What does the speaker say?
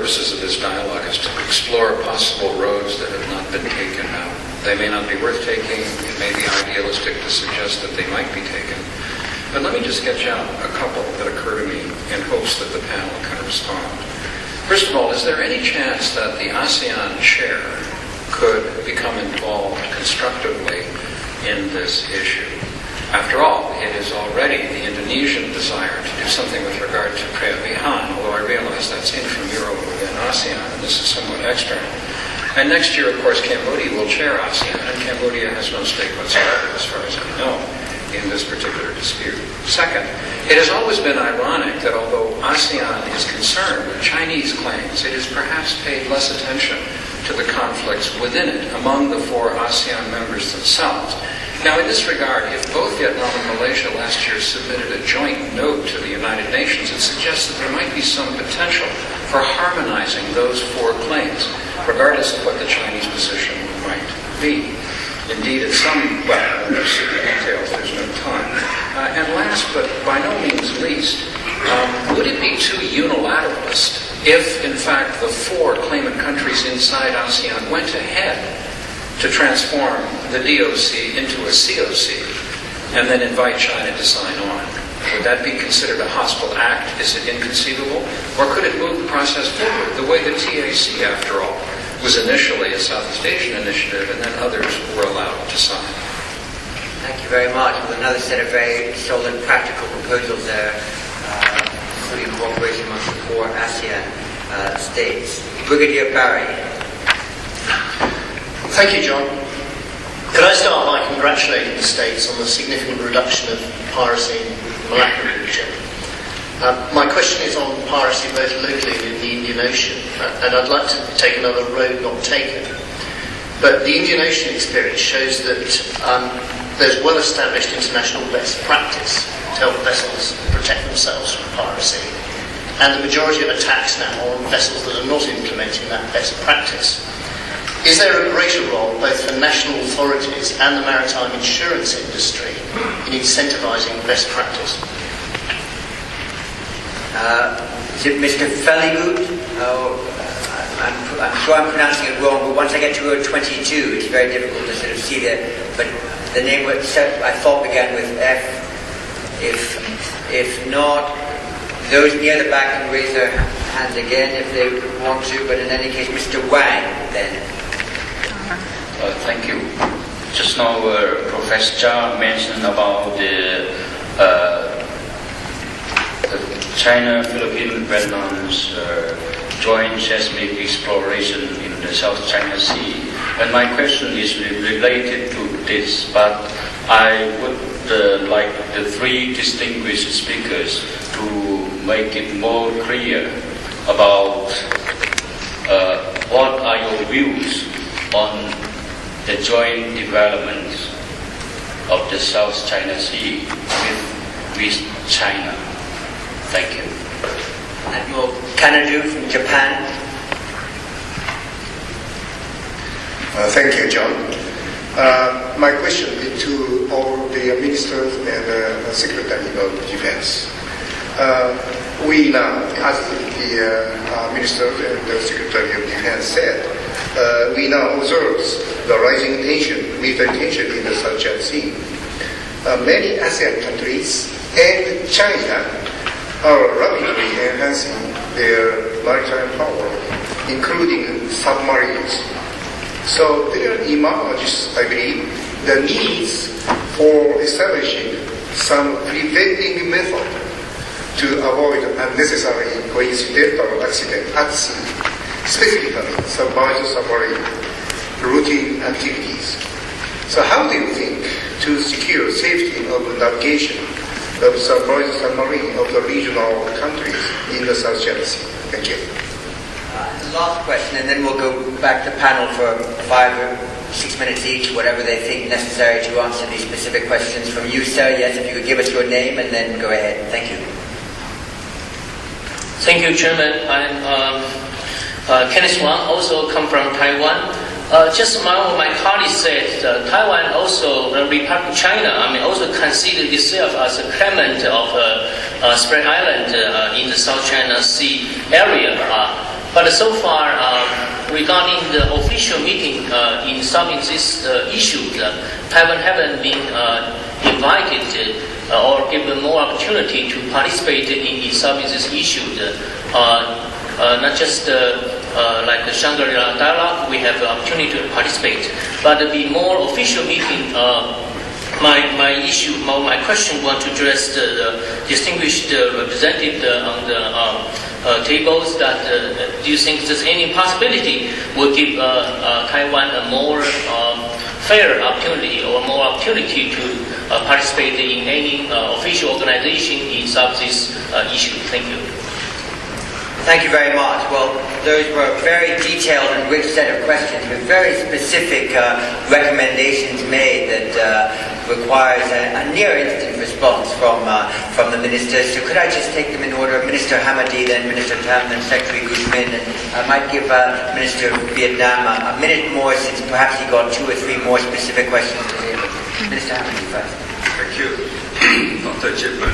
purposes of this dialogue is to explore possible roads that have not been taken now. They may not be worth taking. It may be idealistic to suggest that they might be taken. But let me just sketch out a couple that occur to me in hopes that the panel can respond. First of all, is there any chance that the ASEAN chair could become involved constructively in this issue? After all, it is already the Indonesian desire to do something with regard to Preabihan, although I realize that's intramural within ASEAN, and this is somewhat external. And next year, of course, Cambodia will chair ASEAN, and Cambodia has no stake whatsoever, as far as I know, in this particular dispute. Second, it has always been ironic that although ASEAN is concerned with Chinese claims, it has perhaps paid less attention to the conflicts within it among the 4 ASEAN members themselves. Now, in this regard, if both Vietnam and Malaysia last year submitted a joint note to the United Nations, it suggests that there might be some potential for harmonizing those 4 claims, regardless of what the Chinese position might be. Indeed, at some, well, there's certain details, there's no time. And last, but by no means least, would it be too unilateralist if, in fact, the 4 claimant countries inside ASEAN went ahead to transform the DOC into a COC and then invite China to sign on? Would that be considered a hostile act? Is it inconceivable? Or could it move the process forward the way the TAC, after all, was initially a Southeast Asian initiative and then others were allowed to sign? Thank you very much. With another set of very solid practical proposals there, including cooperation amongst the 4 ASEAN states. Brigadier Barry. Thank you, John. Could I start by congratulating the states on the significant reduction of piracy in the Malacca region? My question is on piracy both locally and in the Indian Ocean, and I'd like to take another road not taken. But the Indian Ocean experience shows that there's well-established international best practice to help vessels protect themselves from piracy, and the majority of attacks now are on vessels that are not implementing that best practice. Is there a greater role, both for national authorities and the maritime insurance industry, in incentivising best practice? Is it Mr. Fellygood? I'm sure I'm pronouncing it wrong, but once I get to road 22, it's very difficult to sort of see that. But the name I thought began with F. If not, those near the back can raise their hand again if they want to. But in any case, Mr. Wang, then. Thank you. Just now, Professor Jia mentioned about the China, Philippines, Vietnam's joint seismic exploration in the South China Sea. And my question is related to this, but I would like the 3 distinguished speakers to make it more clear about what are your views on the joint development of the South China Sea with China. Thank you. Admiral Kanadu from Japan. Thank you, John. My question is to all the ministers and Secretary of Defense. We now, as the Minister and the Secretary of Defense said, we now observe the rising military tension in the South China Sea. Many ASEAN countries and China are rapidly enhancing their maritime power, including submarines. So there emerges, I believe, the needs for establishing some preventing method to avoid unnecessary coincidental accident at sea, specifically submerged submarine routine activities. So how do you think to secure safety of navigation of submerged submarine of the regional countries in the South China Sea? Thank you. Last question, and then we'll go back to panel for 5 or 6 minutes each, whatever they think necessary to answer these specific questions. From you, sir, yes, if you could give us your name and then go ahead. Thank you. Thank you, Chairman. I'm Kenneth Wang, also come from Taiwan. Just one of my colleagues said Taiwan also, Republic China, also consider itself as a claimant of Spratly Island in the South China Sea area. But so far, regarding the official meeting in solving this issue, Taiwan haven't been invited or given more opportunity to participate in solving this issue. Not just like the Shangri-La Dialogue, we have the opportunity to participate, but the more official meeting. My question want to address the distinguished representative on the tables. That do you think there's any possibility will give Taiwan a more fair opportunity or more opportunity to participate in any official organization in solve this issue? Thank you. Thank you very much. Well, those were a very detailed and rich set of questions with very specific recommendations made that requires a near-instant response from the ministers. So could I just take them in order? Minister Hamadi, then Minister Tam, then Secretary Guzman, and I might give Minister of Vietnam a minute more since perhaps he got 2 or 3 more specific questions to him. Minister Hamadi first. Thank you, Dr. Chipman.